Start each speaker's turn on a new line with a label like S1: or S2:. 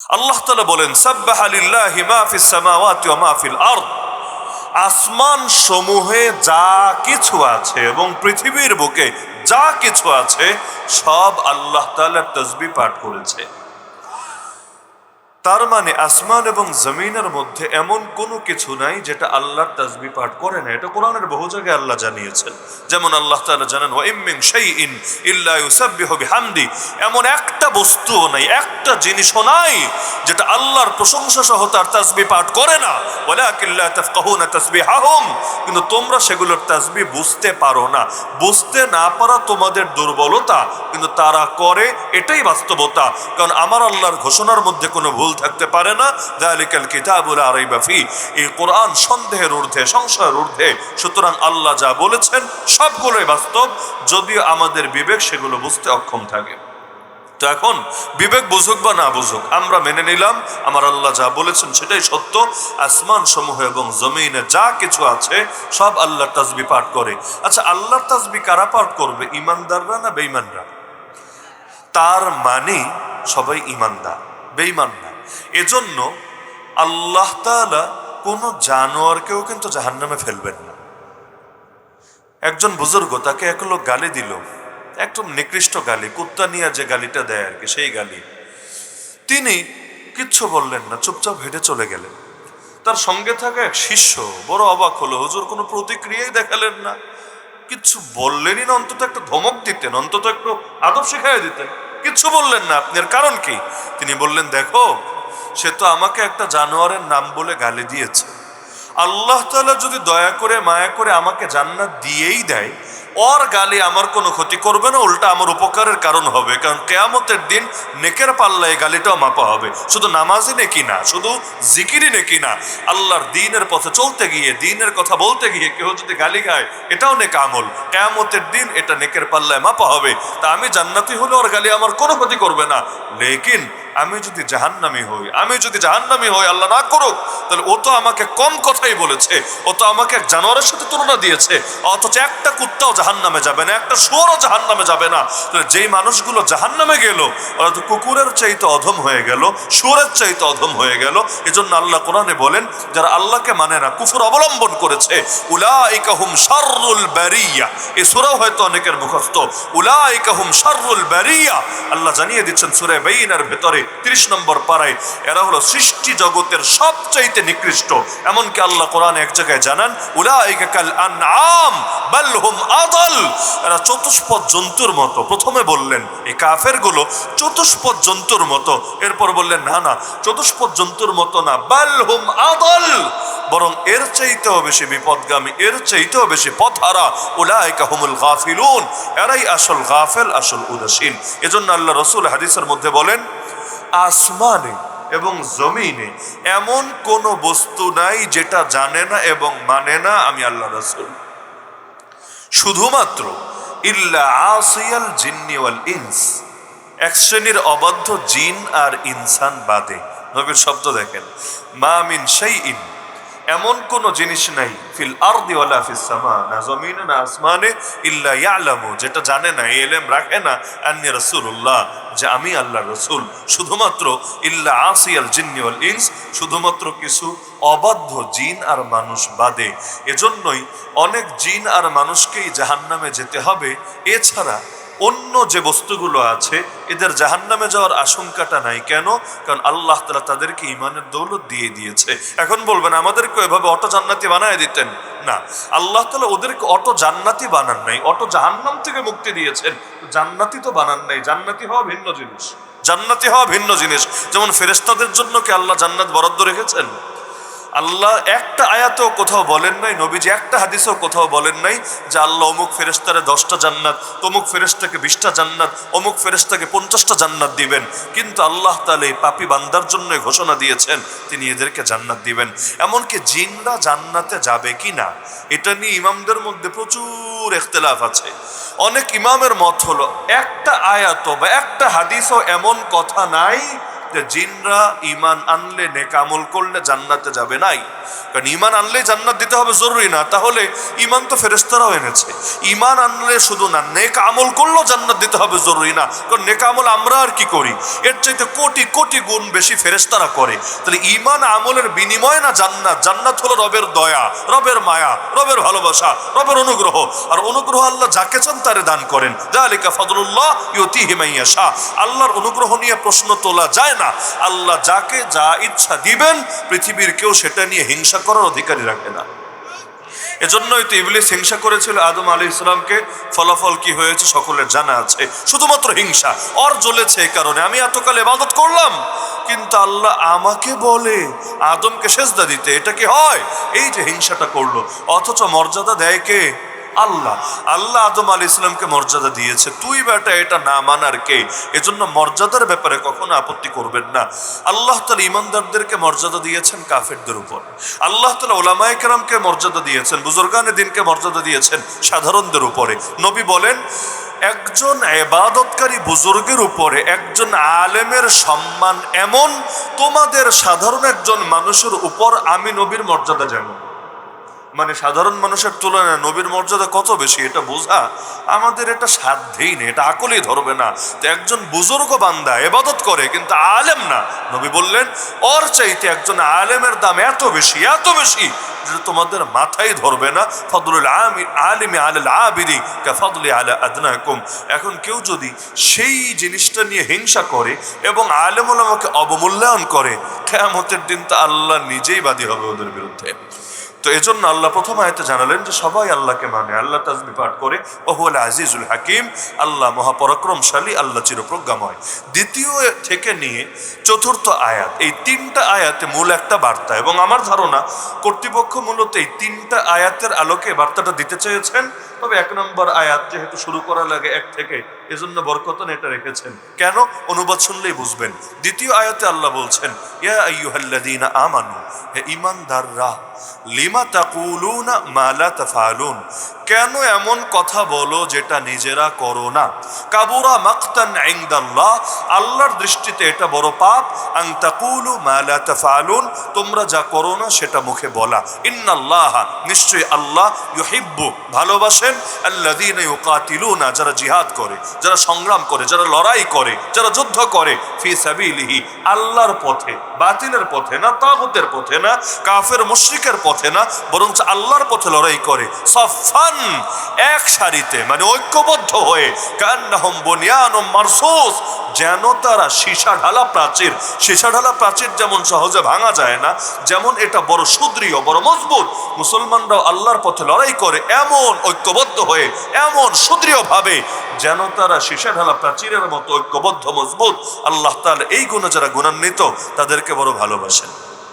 S1: আল্লাহ তাআলা বলেন সাব্বাহা লিল্লাহি মা ফিস সামাওয়াতি ওয়া মা ফিল আরদ, আসমান সমূহে যা কিছু আছে এবং পৃথিবীর বুকে যা কিছু আছে সব আল্লাহ তাআলার তাসবিহ পাঠ করেছে। তার মানে আসমান এবং জমিনের মধ্যে এমন কোনো কিছু নাই যেটা আল্লাহর তাসবিহ পাঠ করে না। এটা কোরআনের বহু জায়গায় আল্লাহ জানিয়েছেন। যেমন আল্লাহ তাআলা জানেন ওয়া ইম মিন শাইইন ইল্লা ইউসাব্বিহু বিহামদি, এমন একটা বস্তুও নাই, একটা জিনিসও নাই যেটা আল্লাহর প্রশংসা সহ তার তাসবিহ পাঠ করে না। ওয়ালাকিন লা তাফকাহুনা তাসবিহাহুম, কিন্তু তোমরা সেগুলোর তাসবিহ বুঝতে পারো না। বুঝতে না পারা তোমাদের দুর্বলতা, কিন্তু তারা করে, এটাই বাস্তবতা। কারণ আমার আল্লাহর ঘোষণার মধ্যে কোনো ভুল থাকতে পারে না। যালিকাল কিতাবু লা রাইবা ফি, এই কোরআন সন্দেহের ঊর্ধ্বে, সংশয়ের ঊর্ধ্বে। সুতরাং আল্লাহ যা বলেছেন সবগুলোই বাস্তব, যদিও আমাদের বিবেক সেগুলো বুঝতে অক্ষম থাকে। তো এখন বিবেক বুঝুক বা না বুঝুক, আমরা মেনে নিলাম আমার আল্লাহ যা বলেছেন সেটাই সত্য। আসমান সমূহ এবং জমিনে যা কিছু আছে সব আল্লাহর তাসবিহ পাঠ করে। আচ্ছা, আল্লাহর তাসবিহ কারা পাঠ করবে? ইমানদাররা না বেঈমানরা? তার মানে সবাই ইমানদার, বেঈমান না। এজন্য আল্লাহ তাআলা কোন জানোয়ারকেও কিন্তু জাহান্নামে ফেলবেন না। একজন বুজুর্গ, তাকে এক লোক গালি দিল, একদম নিকৃষ্ট গালি, কুত্তা নিয়ে যে গালিটা দেয় আর কি, সেই গালি। তিনি কিচ্ছু বললেন না, চুপচাপ হেঁটে চলে গেলেন। তার সঙ্গে থাকা এক শিষ্য বড় অবাক হলো, হুজুর কোনো প্রতিক্রিয়াই দেখালেন না, কিচ্ছু বললেনই না, অন্তত একটা ধমক দিতেন, অন্তত একটু আদব শিখাই দিতেন। কিচ্ছু বললেন না, আপনার কারণ কি? তিনি বললেন, দেখো, সে তো আমাকে একটা জানোয়ারের নাম বলে গালি দিয়েছে। আল্লাহ তাআলা যদি দয়া করে মায়া করে আমাকে জান্নাত দিয়েই দেয়, ওর গালি আমার কোনো ক্ষতি করবে না, উল্টা আমার উপকারের কারণ হবে। কারণ কিয়ামতের দিন নেকের পাল্লায় গালিটাও মাপা হবে। শুধু নামাজই নেকি না, শুধু জিকিরই নেকি না, আল্লাহর দ্বীনের পথে চলতে গিয়ে, দ্বীনের কথা বলতে গিয়ে কেউ যদি গালি গায়, এটাও নেক আমল। কিয়ামতের দিন এটা নেকের পাল্লায় মাপা হবে। তা আমি জান্নাতি হলে ওর গালি আমার কোনো ক্ষতি করবে না। লেকিন আমি যদি জাহান্নামী হই, আল্লাহ না করুক, তাহলে ও তো আমাকে কম কথাই বলেছে, ও তো আমাকে এক জানোয়ারের সাথে তুলনা দিয়েছে। অথচ একটা কুত্তাও জাহান্নামে যাবে না, একটা শুয়োরও জাহান্নামে যাবে না। তাহলে যেই মানুষগুলো জাহান্নামে গেল, ওরা তো কুকুরের চাইতে অধম হয়ে গেল, শুয়োরের চাইতে অধম হয়ে গেল। এজন্য আল্লাহ কোরআনে বলেন, যারা আল্লাহকে মানে না, কুফর অবলম্বন করেছে, উলাইকা হুম শাররুল বারিয়া। এই সূরাও হয়তো অনেকের মুখস্থ। উলাইকা হুম শাররুল বারিয়া, আল্লাহ জানিয়ে দিচ্ছেন সূরা বাইনার ভেতরে 30 নম্বর পারায়, এরা হলো সৃষ্টি জগতের সবচাইতে নিকৃষ্ট। এমনকি আল্লাহ কোরআনে এক জায়গায় জানান, উলাইকা কাল আনআম বাল হুম আদাল, এরা চতুষ্পদ জন্তুর মতো। প্রথমে বললেন এই কাফেরগুলো চতুষ্পদ জন্তুর মতো, এরপর বললেন না না, চতুষ্পদ জন্তুর মতো না, বাল হুম আদাল, বরং এর চাইতেও বেশি বিপদগামী, এর চাইতেও বেশি পথহারা। উলাইকা হুমুল গাফিলুন, এরাই আসল গাফেল, আসল উদাসীন। এজন্য আল্লাহ রাসূল হাদিসের মধ্যে বলেন, আসমানে এবং জমিনে এমন কোন বস্তু নাই যেটা জানে না এবং মানে না আমি আল্লাহ রাসূল, শুধুমাত্র ইল্লা আসিয়াল জিন্নি ওয়াল ইনস, এক শ্রেণীর অবাধ্য জিন আর ইনসান বাদে। নবীর শব্দ দেখেন, মা মিন শাইইন, এমন কোন জিনিস নাই, ফিল আরদি ওয়ালা ফিস সামা, না জমিনে না আসমানে, ইল্লা ইয়ালামু, যেটা জানে না, ইলম রাখে না, আন্নী রাসূলুল্লাহ, যে আমি আল্লাহর রাসূল। শুধুমাত্র ইল্লা আসিয়াল জিন্নি ওয়াল ইনস, শুধুমাত্র কিছু অবাধ্য জিন আর মানুষ বাদে। এজন্যই অনেক জিন আর মানুষকেই জাহান্নামে যেতে হবে। এছাড়া অন্য যে বস্তুগুলো আছে এদের জাহান্নামে যাওয়ার আশঙ্কাটা নাই। কেন? কারণ আল্লাহ তাআলা তাদেরকে ঈমানের দৌলত দিয়ে দিয়েছে। এখন বলবেন আমাদেরকে এভাবে অটো জান্নাতি বানায় দিতেন না, আল্লাহ তাআলা ওদেরকে অটো জান্নাতি বানান নাই, অটো জাহান্নাম থেকে মুক্তি দিয়েছেন, জান্নাতি তো বানান নাই। জান্নাতি হওয়া ভিন্ন জিনিস, জান্নাতি হওয়া ভিন্ন জিনিস। যেমন ফেরেশতাদের জন্য কি আল্লাহ জান্নাত বরাদ্দ রেখেছেন? আল্লাহ একটা আয়াতেও কোথাও বলেন নাই, নবীজি একটা হাদিসেও কোথাও বলেন নাই যে আল্লাহ অমুক ফেরেশতারে 10টা জান্নাত, অমুক ফেরেশতাকে 20টা জান্নাত, অমুক ফেরেশতাকে 50টা জান্নাত দিবেন। কিন্তু আল্লাহ তাআলা এই পাপী বান্দার জন্য ঘোষণা দিয়েছেন তিনি এদেরকে জান্নাত দিবেন। এমনকি জিনরা জান্নাতে যাবে কি না এটা নিয়ে ইমামদের মধ্যে প্রচুর ইখতিলাফ আছে। অনেক ইমামের মত হলো একটা আয়াত বা একটা হাদিসও এমন কথা নাই যে জিনরা ঈমান আনলে নেক আমল করলে জান্নাতে যাবে নাই, কারণ ঈমান আনলে জান্নাত দিতে হবে জরুরি না, তাহলে ঈমান তো ফেরেশতারাও এনেছে। ঈমান আনলে শুধু না, নেক আমল করলেও জান্নাত দিতে হবে জরুরি না, কারণ নেক আমল আমরা আর কি করি, এর চাইতে কোটি কোটি গুণ বেশি ফেরেশতারা করে। তাহলে ঈমান আমলের বিনিময় না জান্নাত, জান্নাত হলো রবের দয়া, রবের মায়া, রবের ভালোবাসা, রবের অনুগ্রহ। আর অনুগ্রহ আল্লাহ যাকে চান তারে দান করেন। যালিকা ফাদলুল্লাহ ইউতিহি মান ইয়াশা। আল্লাহর অনুগ্রহ নিয়ে প্রশ্ন তোলা যায় না। আল্লাহ যাকে যা ইচ্ছা দিবেন, পৃথিবীর কেউ সেটা নিয়ে হিংসা করার অধিকারী রাখে না। এজন্যই তো ইবলিস হিংসা করেছিল আদম আলাইহিস সালামকে। ফলাফল কি হয়েছে সকলের জানা আছে, শুধুমাত্র হিংসা। ওর জ্বলেছে এই কারণে, আমি এতকাল ইবাদত করলাম কিন্তু আল্লাহ আমাকে বলে আদমকে সেজদা দিতে, এটা কি হয়? এই যে হিংসাটা করলো, অথচ মর্যাদা দেয় কে? আল্লাহ। আল্লাহ আদম আলাইহিস সালামকে মর্যাদা দিয়েছে, তুই বেটা এটা না মানার কে? এজন্য মর্যাদার ব্যাপারে কখনো আপত্তি করবেন না। আল্লাহ তাআলা ঈমানদারদেরকে মর্যাদা দিয়েছেন কাফেরদের উপর। আল্লাহ তাআলা উলামায়ে কেরামকে মর্যাদা দিয়েছেন, বুজুর্গানে দিনকে মর্যাদা দিয়েছেন সাধারণদের উপরে। নবী বলেন, একজন ইবাদতকারী বুজুর্গের উপরে একজন আলেমের সম্মান এমন, তোমাদের সাধারণ একজন মানুষের উপর আমি নবীর মর্যাদা যেমন। মানে সাধারণ মানুষের তুলনায় নবীর মর্যাদা কত বেশি, এটা বোঝা আমাদের এটা সাধ্যেই নেই, এটা আকলেই ধরবে না। তো একজন বুজুর্গ বান্দা ইবাদত করে কিন্তু আলেম না, নবী বললেন ওর চাইতে একজন আলেমের দাম এত বেশি, এত বেশি যেটা তোমাদের মাথায় ধরবে না। ফাদলুল আলিমি আলাল আবিদি কাফাদলি আলা আদনাকুম। এখন কেউ যদি সেই জিনিসটা নিয়ে হিংসা করে এবং আলেম ওলামাকে অবমূল্যায়ন করে, কিয়ামতের দিন তো আল্লাহ নিজেই বাদী হবে ওদের বিরুদ্ধে। তো এজন্য আল্লাহ প্রথম আয়াতে জানালেন যে সবাই আল্লাহকে মানে, আল্লাহ তাসবিহ পাঠ করে, ওহুল আজিজুল হাকিম, আল্লাহ মহাপরাক্রমশালী, আল্লাহ চিরপ্রজ্ঞাময়। দ্বিতীয় থেকে নিয়ে চতুর্থ আয়াত, এই তিনটা আয়াতে মূল একটা বার্তা, এবং আমার ধারণা কর্তৃপক্ষ মূলত এই তিনটা আয়াতের আলোকে বার্তাটা দিতে চেয়েছেন। তবে এক নম্বর আয়াত যেহেতু শুরু করা লাগে এক থেকে, এজন্য বরকতন এটা রেখেছেন। কেন? অনুবাদ শুনলেই বুঝবেন। দ্বিতীয় আয়াতে আল্লাহ বলছেন, ইয়া আইয়ুহাল্লাযীনা আমানু, হে ঈমানদাররা, লিমা তাকুলুনা মা লা তাফআলুন, কেন এমন কথা বলো যেটা নিজেরা করো না? কাবুরা মাকতান ইনদাল্লাহ, আল্লাহর দৃষ্টিতে এটা বড় পাপ। আন তাকুলু মা লা তাফআলুন, তোমরা যা করো না সেটা মুখে বলা। ইন্নাল্লাহ, নিশ্চয়ই আল্লাহ, ইউহিব্বু, ভালোবাসেন, আল্লাযীনা ইউকাতিলুনা, যারা জিহাদ করে, যারা সংগ্রাম করে, যারা লড়াই করে, যারা যুদ্ধ করে, ফি সাবিলিহি, আল্লাহর পথে, বাতিলের পথে না, তাগুতের পথে না, কাফের মুশরিকের পথে না, বরং আল্লাহর পথে লড়াই করে, সাফান, এক সারিতে, মানে ঐক্যবদ্ধ হয়ে, কান্নাহুম বুনিয়ানুম মারসুস, যেন তারা সীসা ঢালা প্রাচীর। সীসা ঢালা প্রাচীর যেমন সহজে ভাঙা যায় না, যেমন এটা বড় সুদৃঢ়, বড় মজবুত। মুসলমানরাও আল্লাহর পথে লড়াই করে এমন ঐক্যবদ্ধ হয়ে, এমন সুদৃঢ় ভাবে, যেন তারা সীসা ঢালা প্রাচীরের মতো ঐক্যবদ্ধ, মজবুত। আল্লাহ তাআলা এই গুণে যারা গুণান্বিত, তাদেরকে বড় ভালোবাসেন।